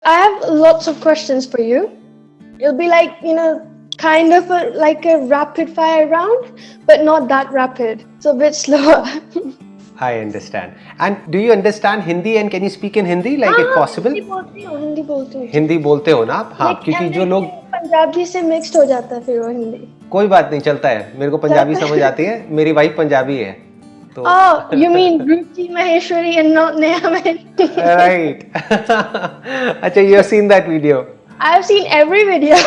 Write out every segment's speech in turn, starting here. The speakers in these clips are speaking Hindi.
I have lots of questions for you. It'll be like, kind of like a rapid fire round, but not that rapid. So a bit slower. I understand. And do you understand Hindi and can you speak in Hindi? Like it possible? Hindi बोलती हूँ. हिंदी बोलते हो ना आप? हाँ, क्योंकि जो लोग पंजाबी से मिक्स्ड हो जाता है फिर वो हिंदी. कोई बात नहीं, चलता है. मेरे को पंजाबी समझ आती है. मेरी वाइफ पंजाबी है. तो Oh, you mean Ruchi Maheshwari and not Neha Maheshwari? Right. अच्छा, you have seen that video. I've seen every video.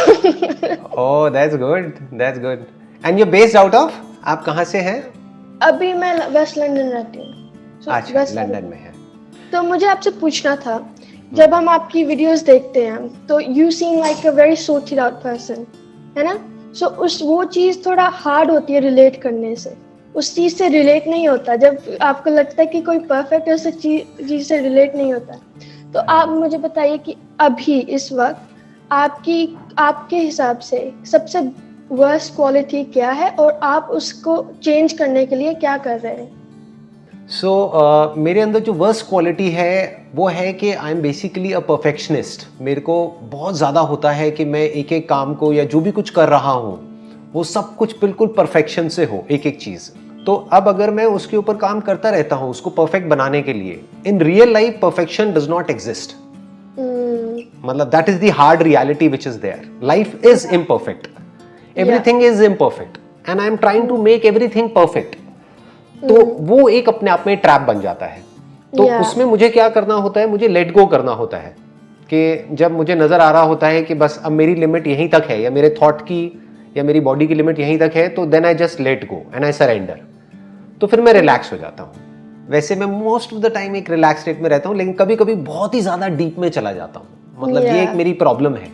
Oh, that's good. That's good. And you're based out of? आप कहाँ से हैं? अभी मैं वेस्ट लंदन रहती हूँ. अच्छा, लंदन में है. तो मुझे आपसे पूछना था, जब हम आपकी वीडियोस देखते हैं तो you seem like a very sorted out person, है ना? सो वो चीज़ थोड़ा हार्ड होती है रिलेट करने से. उस चीज़ से रिलेट नहीं होता. जब आपको लगता है कि कोई परफेक्ट है, उस चीज़ से रिलेट नहीं होता. तो आप मुझे बताइए कि अभी इस वक्त आपके हिसाब से सबसे वर्स्ट क्वालिटी क्या है और आप उसको चेंज करने के लिए क्या कर रहे हैं? मेरे अंदर जो वर्स्ट क्वालिटी है वो है कि I am basically a perfectionist. मेरे को बहुत ज़्यादा होता है कि मैं एक एक काम को या जो भी कुछ कर रहा हूँ वो सब कुछ बिल्कुल परफेक्शन से हो, एक एक चीज़. तो अब अगर मैं उसके ऊपर काम करता रहता हूँ उसको परफेक्ट बनाने के लिए, in real life perfection does not exist. मतलब that is the hard reality which is there. Life is imperfect, everything is imperfect and I am trying to make everything perfect. तो वो एक अपने आप में ट्रैप बन जाता है. तो उसमें मुझे क्या करना होता है, मुझे लेट गो करना होता है कि जब मुझे नजर आ रहा होता है कि बस अब मेरी लिमिट यहीं तक है या मेरे थॉट की या मेरी बॉडी की लिमिट यहीं तक है, तो then I just let go and I surrender. तो फिर मैं रिलैक्स हो जाता हूँ. वैसे मैं मोस्ट ऑफ द टाइम एक रिलैक्स स्टेट में रहता हूँ, लेकिन कभी कभी बहुत ही ज्यादा डीप में चला जाता हूँ. मतलब ये एक मेरी प्रॉब्लम है.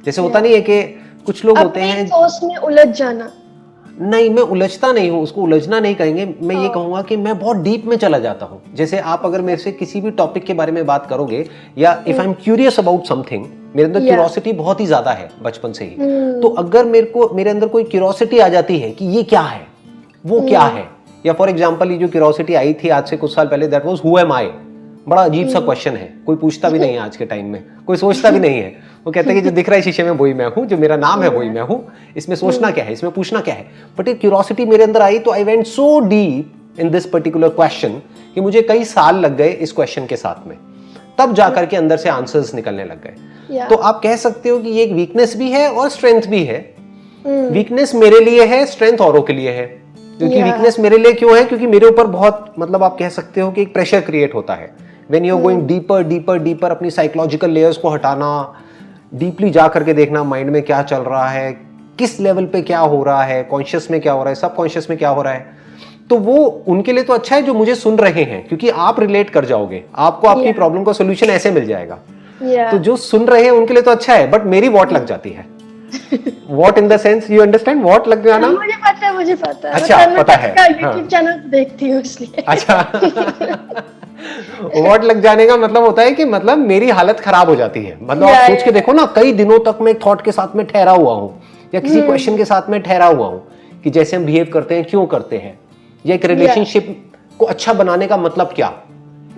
जैसे होता नहीं है कि कुछ लोग होते हैं सोच में उलझ जाना. नहीं, मैं उलझता नहीं हूँ, उसको उलझना नहीं कहेंगे. मैं ये कहूंगा कि मैं बहुत डीप में चला जाता हूँ. जैसे आप अगर मेरे से किसी भी टॉपिक के बारे में बात करोगे या if I am curious about something, मेरे अंदर क्यूरियोसिटी बहुत ही ज्यादा है बचपन से ही. तो अगर मेरे अंदर कोई क्यूरियोसिटी आ जाती है कि ये क्या है, वो क्या है, या फॉर एग्जाम्पल ये जो क्यूरियोसिटी आई थी आज से कुछ साल पहले, दैट वाज हु एम आई. बड़ा अजीब सा क्वेश्चन है, कोई पूछता भी नहीं है आज के टाइम में, कोई सोचता भी नहीं है. वो कहते हैं कि जो दिख रहा है शीशे में वही मैं हूँ, जो मेरा नाम है वही मैं हूँ, इसमें सोचना क्या है, इसमें पूछना क्या है. बट एक क्यूरियोसिटी मेरे अंदर आई, तो I went so deep in this particular question कि मुझे कई साल लग गए इस क्वेश्चन के साथ में, तब जाकर के अंदर से आंसर्स निकलने लग गए. तो आप कह सकते हो कि ये एक वीकनेस भी है और स्ट्रेंथ भी है. वीकनेस मेरे लिए है, स्ट्रेंथ औरों के लिए है. क्योंकि वीकनेस मेरे लिए क्यों है, क्योंकि मेरे ऊपर बहुत, मतलब आप कह सकते हो कि एक प्रेशर क्रिएट होता है. When you are going deeper deeper deeper, अपनी साइकोलॉजिकल लेयर्स को हटाना, डीपली जा करके देखना माइंड में क्या चल रहा है, किस लेवल पे क्या हो रहा है, कॉन्शियस में क्या हो रहा है, सब कॉन्शियस में क्या हो रहा है. तो वो उनके लिए तो अच्छा है जो मुझे सुन रहे हैं, क्योंकि आप रिलेट कर जाओगे, आपको आपकी प्रॉब्लम का सोल्यूशन ऐसे मिल जाएगा. तो जो सुन रहे हैं उनके लिए तो अच्छा है, बट मेरी वॉट लग जाती है. What in the sense, you understand what लग जाना? मुझे पता है. अच्छा, पता है. यूट्यूब चैनल देखती हूँ इसलिए. अच्छा. वॉट लग जाने का मतलब होता है कि मतलब मेरी हालत खराब हो जाती है. मतलब आप सोच के देखो ना, कई दिनों तक मैं एक थॉट के साथ में ठहरा हुआ हूँ या किसी क्वेश्चन के साथ में ठहरा हुआ हूँ कि जैसे हम बिहेव करते हैं क्यों करते हैं, या एक रिलेशनशिप को अच्छा बनाने का मतलब क्या,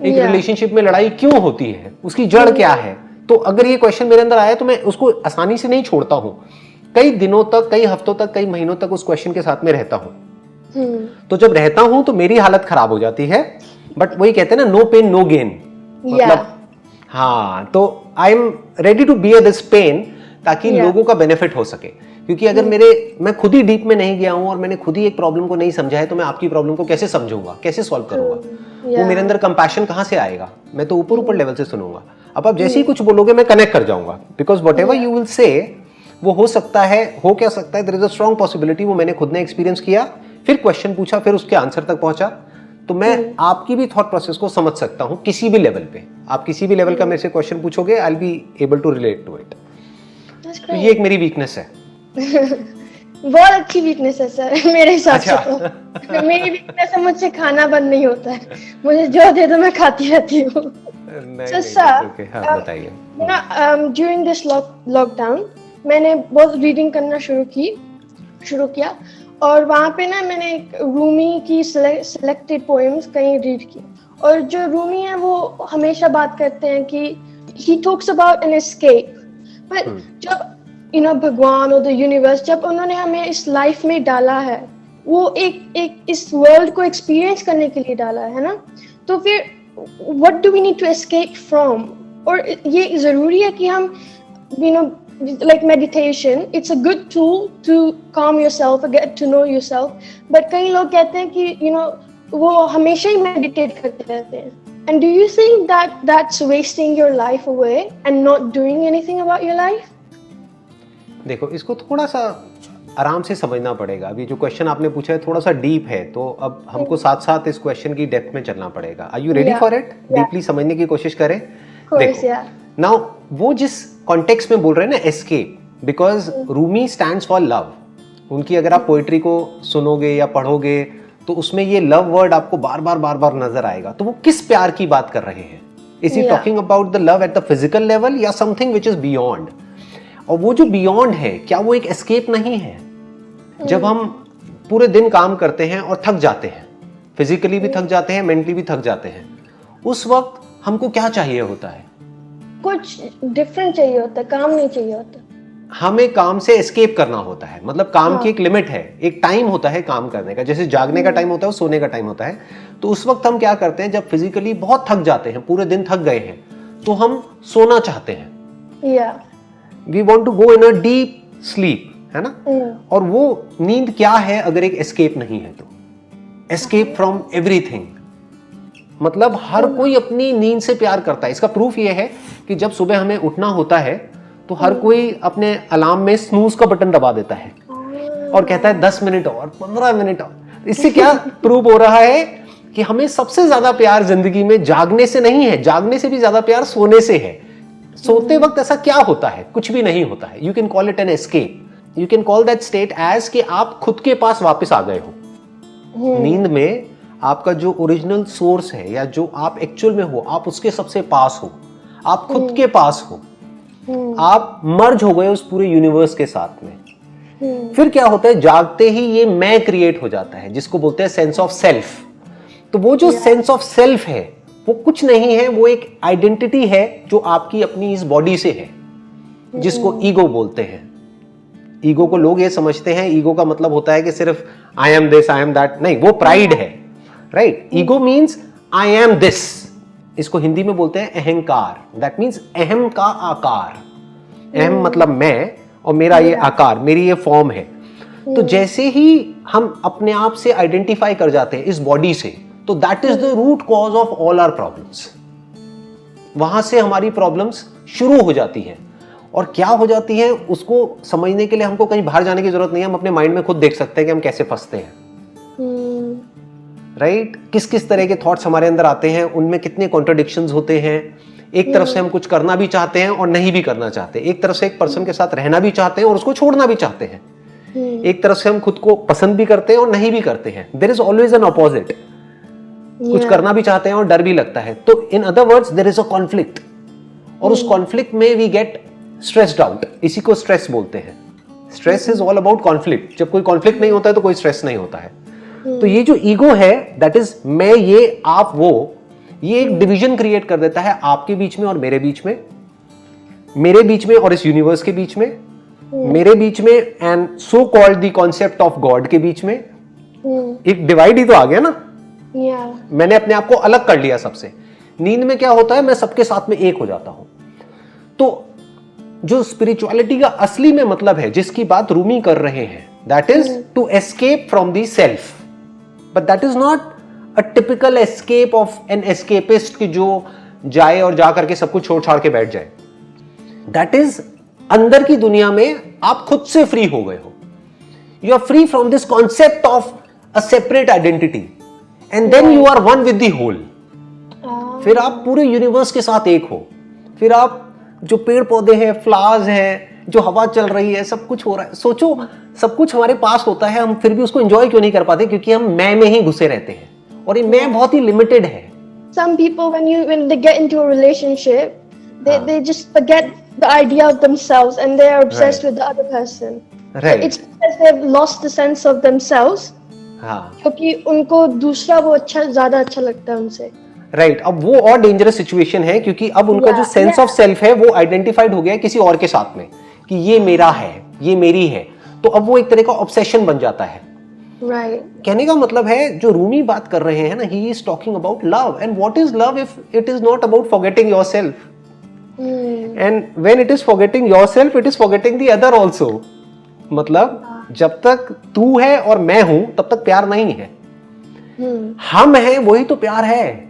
एक रिलेशनशिप में लड़ाई क्यों होती है, उसकी जड़ क्या है. तो अगर ये क्वेश्चन मेरे अंदर आया तो मैं उसको आसानी से नहीं छोड़ता हूँ. कई दिनों तक, कई हफ्तों तक, कई महीनों तक उस क्वेश्चन के साथ में रहता हूँ. तो जब रहता हूँ तो मेरी हालत खराब हो जाती है. बट वही कहते हैं ना, नो पेन नो गेन. मतलब हाँ, तो I am ready to bear this pain ताकि लोगों का बेनिफिट हो सके. क्योंकि अगर मैं खुद ही डीप में नहीं गया हूं और मैंने खुद ही एक प्रॉब्लम को नहीं समझा है, तो मैं आपकी प्रॉब्लम को कैसे समझूंगा, कैसे सॉल्व करूंगा. वो मेरे अंदर कंपैशन कहां से आएगा? मैं तो ऊपर लेवल से सुनूंगा. अब आप जैसे ही कुछ बोलोगे मैं कनेक्ट कर जाऊंगा, because whatever you will say वो हो सकता है, हो क्या सकता है, there is a strong possibility वो मैंने खुद ने एक्सपीरियंस किया, फिर क्वेश्चन पूछा, फिर उसके आंसर तक पहुंचा. तो मैं आपकी भी थॉट प्रोसेस को समझ सकता हूं किसी भी लेवल पे. आप किसी भी लेवल का मेरे से क्वेश्चन पूछोगे, I will be able to relate to it. तो ये एक मेरी वीकनेस है. बहुत अच्छी वीकनेस है सर, मेरे हिसाब से. तो मेरी वीकनेस है, मुझसे खाना बंद नहीं होता है. मुझे जो दे दो मैं खाती रहती हूँ. बताइए. ड्यूरिंग दिस लॉकडाउन मैंने बहुत रीडिंग करना शुरू किया. और वहाँ पे ना मैंने एक रूमी की सिलेक्टेड पोएम्स कहीं रीड की. और जो रूमी है वो हमेशा बात करते हैं कि he talks about an escape. But जब भगवान और the universe जब उन्होंने हमें इस life में डाला है, वो एक इस world को experience करने के लिए डाला है ना, तो फिर what do we need to escape from? और ये जरूरी है कि हम like meditation, it's a good tool to calm yourself, get to know yourself. But कई लोग कहते हैं कि वो हमेशा ही meditate करते रहते हैं. And do you think that that's wasting your life away and not doing anything about your life? देखो, इसको थोड़ा सा आराम से समझना पड़ेगा. अभी जो क्वेश्चन आपने पूछा है थोड़ा सा डीप है, तो अब हमको साथ साथ इस क्वेश्चन की डेप्थ में चलना पड़ेगा. Are you ready for it? Deeply समझने की कोशिश करें. देखो, नाउ वो जिस कॉन्टेक्स्ट में बोल रहे हैं ना, escape, because Rumi stands for love. उनकी अगर आप पोएट्री को सुनोगे या पढ़ोगे तो उसमें ये लव वर्ड आपको बार बार नजर आएगा. तो वो किस प्यार की बात कर रहे हैं? Is he talking about the love at the physical level या समथिंग विच इज बियॉन्ड? और वो जो बियॉन्ड है, क्या वो एक एस्केप नहीं है? जब हम पूरे दिन काम करते हैं और थक जाते हैं, फिजिकली भी थक जाते हैं, मेंटली भी थक जाते हैं, उस वक्त हमको क्या चाहिए होता है? कुछ डिफरेंट चाहिए होता है, काम नहीं चाहिए होता. हमें काम से एस्केप करना होता है. मतलब काम की एक लिमिट है, एक टाइम होता है काम करने का. जैसे जागने का टाइम होता है, सोने का टाइम होता है. तो उस वक्त हम क्या करते हैं, जब फिजिकली बहुत थक जाते हैं, पूरे दिन थक गए हैं, तो हम सोना चाहते हैं. We want to go in a deep sleep, है ना? और वो नींद क्या है अगर एक एस्केप नहीं है तो? Escape from everything. मतलब हर कोई अपनी नींद से प्यार करता है. इसका प्रूफ ये है कि जब सुबह हमें उठना होता है तो हर कोई अपने अलार्म में स्नूज का बटन दबा देता है और कहता है 10 मिनट और, 15 मिनट और. इससे क्या प्रूव हो रहा है कि हमें सबसे ज्यादा प्यार जिंदगी में जागने से नहीं है. जागने से भी ज्यादा प्यार सोने से है. सोते वक्त ऐसा क्या होता है? कुछ भी नहीं होता है. You can call it an escape. You can call that state as कि आप खुद के पास वापस आ गए हो. नींद में आपका जो ओरिजिनल सोर्स है या जो आप एक्चुअल में हो, आप उसके सबसे पास हो. आप खुद के पास हो. आप मर्ज हो गए उस पूरे यूनिवर्स के साथ में. फिर क्या होता है, जागते ही ये मैं क्रिएट हो जाता है, जिसको बोलते हैं सेंस ऑफ सेल्फ. तो वो जो सेंस ऑफ सेल्फ है वो कुछ नहीं है, वो एक आइडेंटिटी है जो आपकी अपनी इस बॉडी से है, जिसको ईगो बोलते हैं. ईगो को लोग ये समझते हैं, ईगो का मतलब होता है कि सिर्फ I am this, I am that. नहीं, वो प्राइड है. Right? Ego means I am this. इसको हिंदी में बोलते हैं अहंकार. दैट मीन्स अहम का आकार. अहम मतलब मैं, और मेरा ये आकार, मेरी ये फॉर्म है. तो जैसे ही हम अपने आप से आइडेंटिफाई कर जाते हैं इस बॉडी से, तो that is the root cause of all our problems. वहां से हमारी प्रॉब्लम्स शुरू हो जाती हैं. और क्या हो जाती है उसको समझने के लिए हमको कहीं बाहर जाने की जरूरत नहीं है. हम अपने माइंड में खुद देख सकते हैं कि हम कैसे फंसते हैं. राइट? किस किस तरह के थॉट्स हमारे अंदर आते हैं, उनमें कितने कॉन्ट्रडिक्शंस होते हैं. एक तरफ से हम कुछ करना भी चाहते हैं और नहीं भी करना चाहते. एक तरफ से एक पर्सन के साथ रहना भी चाहते हैं और उसको छोड़ना भी चाहते हैं. एक तरफ से हम खुद को पसंद भी करते हैं और नहीं भी करते हैं. There is always an opposite. कुछ करना भी चाहते हैं और डर भी लगता है. तो in other words there is a conflict. और उस कॉन्फ्लिक्ट में वी गेट स्ट्रेस्ड आउट. इसी को स्ट्रेस बोलते हैं. Stress is all about conflict. जब कोई कॉन्फ्लिक्ट नहीं होता है तो कोई स्ट्रेस नहीं होता है. तो ये जो ईगो है, दैट इज मैं, ये, आप, वो, ये एक डिवीजन क्रिएट कर देता है आपके बीच में और मेरे बीच में, मेरे बीच में और इस यूनिवर्स के बीच में, मेरे बीच में and so called the concept of God के बीच में. एक डिवाइड ही तो आ गया ना. मैंने अपने आप को अलग कर लिया सबसे. नींद में क्या होता है, मैं सबके साथ में एक हो जाता हूं. तो जो स्पिरिचुअलिटी का असली में मतलब है, जिसकी बात रूमी कर रहे हैं, that is to escape from the self. But that is not a typical escape of an escapist कि जो जाए और जा करके सब कुछ छोड़ छाड़ के बैठ जाए. दैट इज अंदर की दुनिया में आप खुद से फ्री हो गए हो. You are free from this concept of a separate identity and then you are one with the whole. फिर आप पूरे यूनिवर्स के साथ एक हो. फिर आप जो पेड़ पौधे हैं, फ्लावर्स हैं, जो हवा चल रही है, सब कुछ हो रहा है. सोचो, सब कुछ हमारे पास होता है, हम फिर भी उसको एंजॉय क्यों नहीं कर पाते? क्योंकि हम मैं में ही घुसे रहते हैं और ये मैं बहुत ही लिमिटेड है. Some people when they get into a relationship, they just forget the idea of themselves and they are obsessed with the other person. Right. So it's because they've lost the sense of themselves. हाँ. क्योंकि उनको दूसरा वो ज्यादा अच्छा लगता है उनसे. राइट अब वो और डेंजरस सिचुएशन है, क्योंकि अब उनका जो सेंस ऑफ सेल्फ है वो आइडेंटिफाइड हो गया है किसी और के साथ में कि ये मेरा है, ये मेरी है, तो अब वो एक तरह का ऑब्सेशन बन जाता है। Right. कहने का मतलब है जो रूमी बात कर रहे हैं ना, he is talking about love, and what is love if it is not about forgetting yourself, and when it is forgetting yourself it is forgetting the other also. मतलब जब तक तू है और मैं हूं तब तक प्यार नहीं है, हम हैं वही तो प्यार है।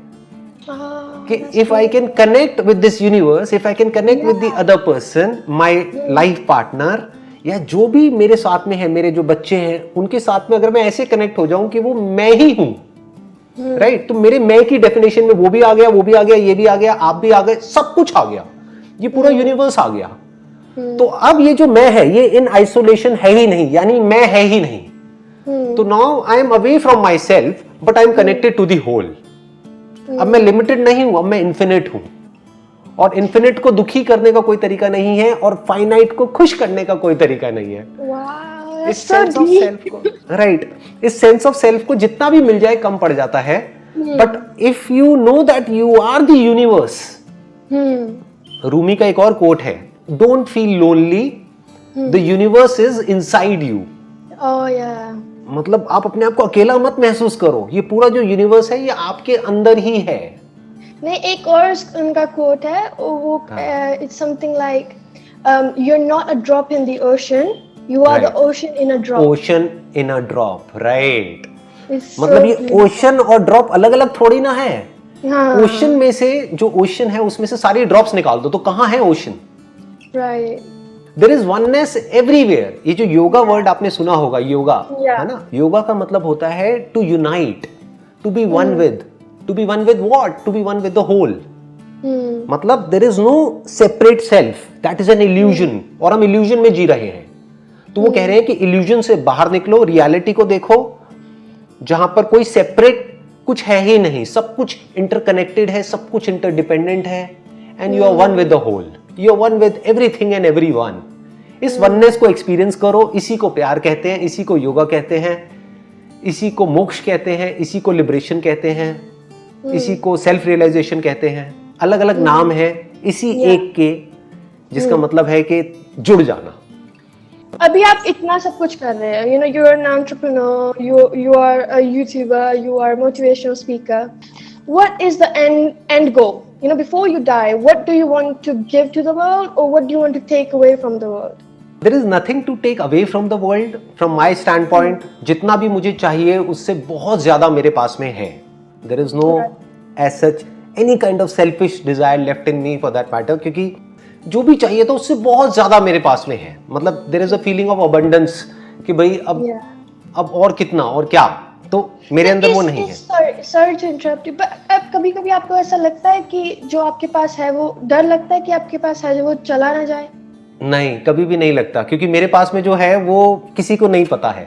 कि if I can connect with this universe, if I can connect with the other person, my life partner, या जो भी मेरे साथ में है, मेरे जो बच्चे हैं उनके साथ में अगर मैं ऐसे कनेक्ट हो जाऊं कि वो मैं ही हूं, राइट, तो मेरे मैं की डेफिनेशन में वो भी आ गया, वो भी आ गया, ये भी आ गया, आप भी आ गए, सब कुछ आ गया, ये पूरा यूनिवर्स आ गया। तो अब ये जो मैं है ये इन आइसोलेशन है ही नहीं, यानी मैं है ही नहीं। तो now I am away from my self but I am connected to the whole. अब मैं लिमिटेड नहीं हूं, अब मैं इन्फिनिट हूं, और इन्फिनिट को दुखी करने का कोई तरीका नहीं है और फाइनाइट को खुश करने का कोई तरीका नहीं है। Wow, इस सेंस ऑफ सेल्फ को, राइट, इस सेंस ऑफ सेल्फ को जितना भी मिल जाए कम पड़ जाता है। But if you know that you are the universe, Rumi का एक और कोट है, don't feel lonely, the universe is inside you. मतलब आप अपने आप को अकेला मत महसूस करो, ये पूरा जो यूनिवर्स है ये आपके अंदर ही है। नहीं, एक और उनका कोट है, वो it's something like you are not a drop in the ocean, you are the ocean in a drop. Ocean in a drop, right. मतलब ये ओशन और ड्रॉप अलग अलग थोड़ी ना है। ओशन में से जो ओशन है उसमें से सारी ड्रॉप्स निकाल दो तो कहाँ है ocean, right. There is oneness everywhere. ये जो योगा वर्ड आपने सुना होगा, योगा, है ना, योगा का मतलब होता है to unite, to be one with, to be one with what, to be one with the whole. मतलब there is no separate self, that is an illusion, और हम इल्यूजन में जी रहे हैं। तो वो कह रहे हैं कि इल्यूजन से बाहर निकलो, रियलिटी को देखो, जहां पर कोई सेपरेट कुछ है ही नहीं, सब कुछ इंटरकनेक्टेड है, सब कुछ इंटरडिपेंडेंट है, and you are one with the whole, you are one with everything and everyone. इस वननेस को एक्सपीरियंस करो, इसी को प्यार कहते हैं, इसी को योगा कहते हैं, इसी को मोक्ष कहते हैं, इसी को लिबरेशन कहते हैं, इसी को सेल्फ रियलाइजेशन कहते हैं। अलग अलग नाम है इसी एक के, जिसका मतलब है कि जुड़ जाना। अभी आप इतना सब कुछ कर रहे हैं, you know, you are an entrepreneur, you are a YouTuber, you are motivational speaker. What is the end goal? You know, before you die, what do you want to give to the world, or what do you want to take away from the world? There is nothing to take away from the world, from my standpoint. जितना भी मुझे चाहिए उससे बहुत ज्यादा मेरे पास में है। There is no as such any kind of selfish desire left in me for that matter, क्योंकि जो भी चाहिए तो उससे बहुत ज्यादा मेरे पास में है। मतलब there is a feeling of abundance कि भाई अब और कितना और क्या, तो मेरे अंदर वो नहीं है। सर टू इंटरप्ट यू, अब कभी कभी आपको ऐसा लगता है कि जो आपके पास है, वो डर लगता है कि आपके पास है जो वो चला ना जाए? नहीं, कभी भी नहीं लगता, क्योंकि मेरे पास में जो है वो किसी को नहीं पता है।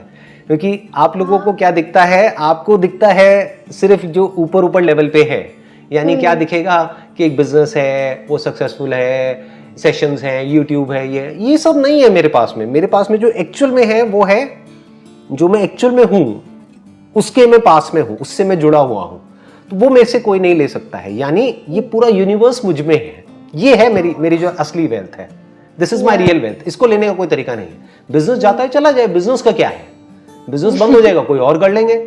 क्योंकि आप लोगों को क्या दिखता है, आपको दिखता है सिर्फ जो ऊपर ऊपर लेवल पे है, यानी क्या दिखेगा कि एक बिजनेस है, वो सक्सेसफुल है, सेशंस हैं, यूट्यूब है, ये सब नहीं है मेरे पास में। मेरे पास में जो एक्चुअल में है वो है जो मैं एक्चुअल में हूँ, उसके मैं पास में हूं, उससे मैं जुड़ा हुआ हूं, तो वो मेरे से कोई नहीं ले सकता है। यानी ये पूरा यूनिवर्स मुझ में है, ये है मेरी जो असली वेल्थ है। This is my real wealth. इसको लेने का कोई तरीका नहीं है। बिजनेस जाता है चला जाए, बिजनेस का क्या है, बिजनेस बंद हो जाएगा, कोई और कर लेंगे,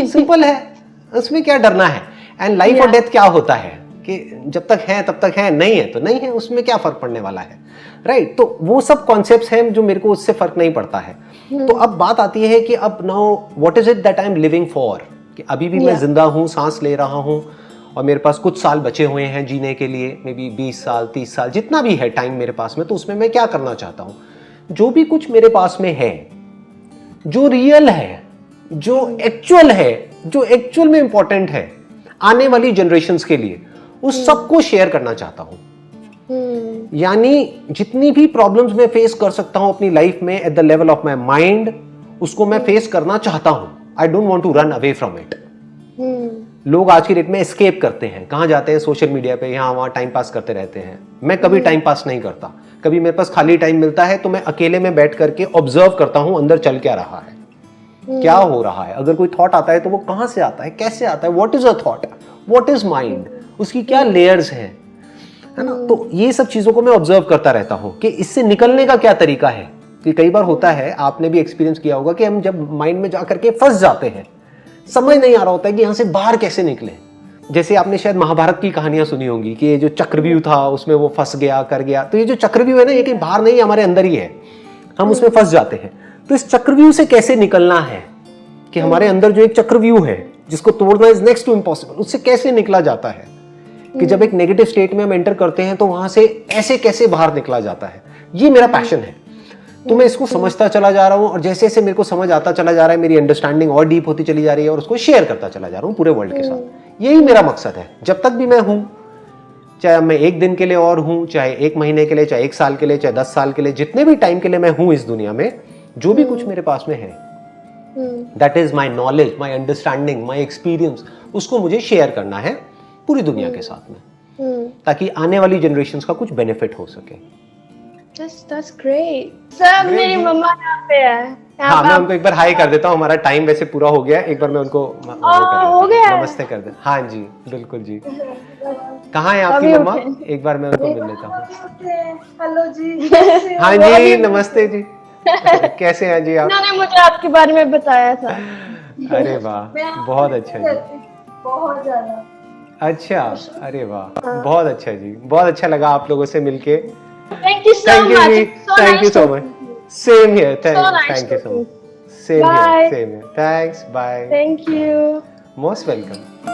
सिंपल है, उसमें क्या डरना है। एंड लाइफ और डेथ क्या होता है कि जब तक है तब तक है, नहीं है तो नहीं है, उसमें क्या फर्क पड़ने वाला है, राइट। तो वो सब कॉन्सेप्ट्स हैं जो मेरे को उससे फर्क नहीं पड़ता है। तो अब बात आती है कि अब now what is it that I am living for, कि अभी भी मैं जिंदा हूँ, सांस ले रहा हूँ, और मेरे पास कुछ साल बचे हुए हैं जीने के लिए, मे बी 20 साल 30 साल जितना भी है टाइम मेरे पास में, तो उसमें मैं क्या करना चाहता हूँ। जो भी कुछ मेरे पास में है, जो रियल है, जो एक्चुअल है, जो एक्चुअल में इंपॉर्टेंट है आने वाली जनरेशंस के लिए, उस सबको शेयर करना चाहता हूँ। यानी जितनी भी प्रॉब्लम्स मैं फेस कर सकता हूं अपनी लाइफ में at the level of my mind, उसको मैं फेस करना चाहता हूं। I don't want to run away from it. लोग आज की डेट में एस्केप करते हैं, कहां जाते हैं, सोशल मीडिया पे, यहां वहां टाइम पास करते रहते हैं। मैं कभी टाइम पास नहीं करता। कभी मेरे पास खाली टाइम मिलता है तो मैं अकेले में बैठ करके ऑब्जर्व करता हूं अंदर चल क्या रहा है, क्या हो रहा है। अगर कोई थॉट आता है तो वो कहां से आता है, कैसे आता है, what is a thought, what is mind, उसकी क्या लेयर्स है ना। तो ये सब चीजों को मैं ऑब्जर्व करता रहता हूँ कि इससे निकलने का क्या तरीका है। कि कई बार होता है, आपने भी एक्सपीरियंस किया होगा कि हम जब माइंड में जाकर के फंस जाते हैं, समझ नहीं आ रहा होता है कि यहाँ से बाहर कैसे निकले। जैसे आपने शायद महाभारत की कहानियां सुनी होंगी कि ये जो चक्रव्यूह था उसमें वो फंस गया कर गया। तो ये जो चक्रव्यूह है ना, ये कहीं बाहर नहीं, हमारे अंदर ही है, हम उसमें फंस जाते हैं। तो इस चक्रव्यूह से कैसे निकलना है, कि हमारे अंदर जो एक चक्रव्यूह है जिसको तोड़ना इज नेक्स्ट टू इम्पॉसिबल, उससे कैसे निकला जाता है। कि जब एक नेगेटिव स्टेट में हम एंटर करते हैं तो वहां से ऐसे कैसे बाहर निकला जाता है, ये मेरा पैशन है। तो मैं इसको समझता चला जा रहा हूँ, और जैसे जैसे मेरे को समझ आता चला जा रहा है, मेरी अंडरस्टैंडिंग और डीप होती चली जा रही है, और उसको शेयर करता चला जा रहा हूँ पूरे वर्ल्ड के साथ। यही मेरा मकसद है। जब तक भी मैं हूँ, चाहे मैं एक दिन के लिए और हूँ, चाहे एक महीने के लिए, चाहे एक साल के लिए, चाहे 10 साल के लिए, जितने भी टाइम के लिए मैं हूँ इस दुनिया में, जो भी कुछ मेरे पास में है, that is my knowledge, my understanding, my experience, उसको मुझे शेयर करना है पूरी दुनिया के साथ में, ताकि आने वाली जनरेशंस का कुछ बेनिफिट हो सके। That's great. सर मेरी मम्मा यहाँ पे है। हाँ, मैं उनको एक बार हाई कर देता हूँ। हमारा टाइम वैसे पूरा हो गया, एक बार मैं उनको हो गया, नमस्ते कर दे। हाँ जी, बिल्कुल जी। कहाँ है आपकी मम्मा? एक बार मैं उनको मिल लेता हूँ। हेलो जी। हाँ जी, नमस्ते जी। कैसे हैं जी आप? उन्होंने मुझे आपके बारे में बताया था। अरे वाह, बहुत अच्छा जी। बहुत ज्यादा। अच्छा, अरे वाह, बहुत अच्छा जी, बहुत अच्छा लगा आप लोगों से मिलके। Thank you so Thank you much. Ji, thank you so much. Same here, So nice thank you so talking. much. Same Bye. here, same here. Thanks, bye. Thank you. Most welcome.